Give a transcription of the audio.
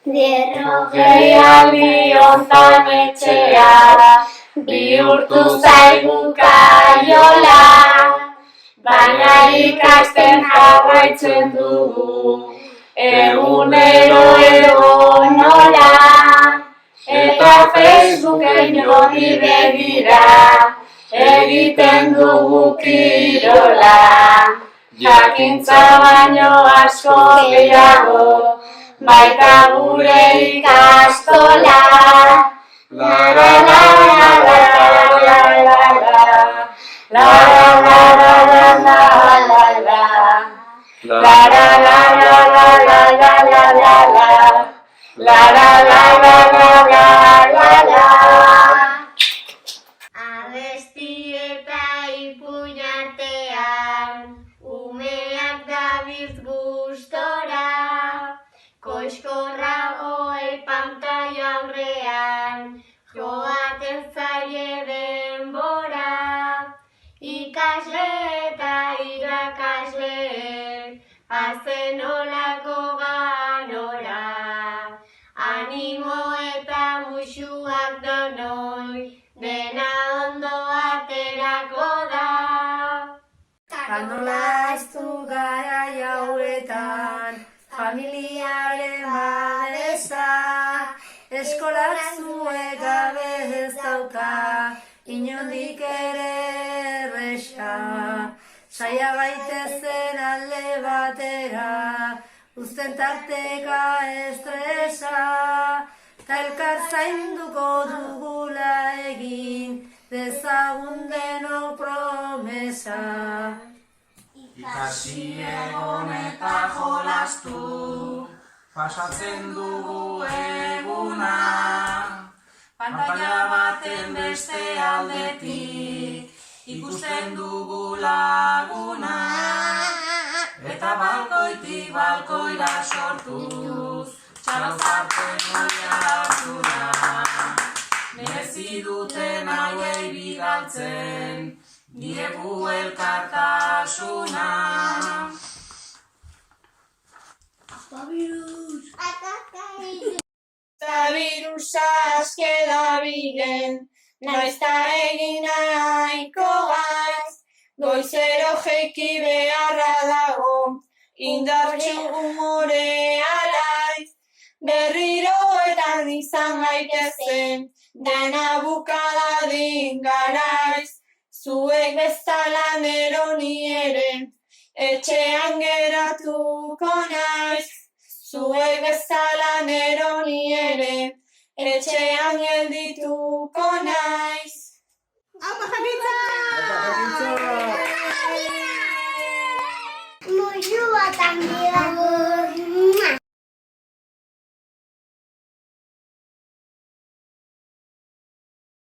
Berrogei aldi hontan etxea, bihurtu zaigu kaiola, baina ikasten jarraitzen dugu, egunero edo nola, eta Facebooken joni begira, egiten dugu kirola, jakintza baino asko gehiago, baita gure ikastola. La la la la la la la la la la la la la la abesti eta ipuñartean umeak dabiltz gustora, koxkorragoei pantaila aurrean joaten zaie denbora, ikasle eta irakasleek hazen olako ganora, animo eta musuak donoi, dena ondo aterako da. Kanola eztu gara jauetan, familiaren babesa, eskolak zuek gabe ez dauka, inondik ere erresa. Saia gaitezen alde batera, uzten tarteka estresa, ta elkar zainduko dugula egin, dezagun denok promesa. Ikasi egon eta jolastu, pasatzen dugu eguna, pantaila baten beste aldetik, ikusten dugu laguna, eta balkoitik balkoira sortuz, txalozarten oiartuna, merezi duten hauei bidaltzen, diegu elkartasuna. Birusa aske dabilen, naizta egin nahiko gaiz, goizero jeiki beharra dago, indartsu umore alaiz, berriro eta izan gaitezen, dena bukadadin garaiz, zuek bezala neroni ere, etxean geratuko naiz. Zuek bezala neroni ere, etxean geldituko naiz. Apa jakintza!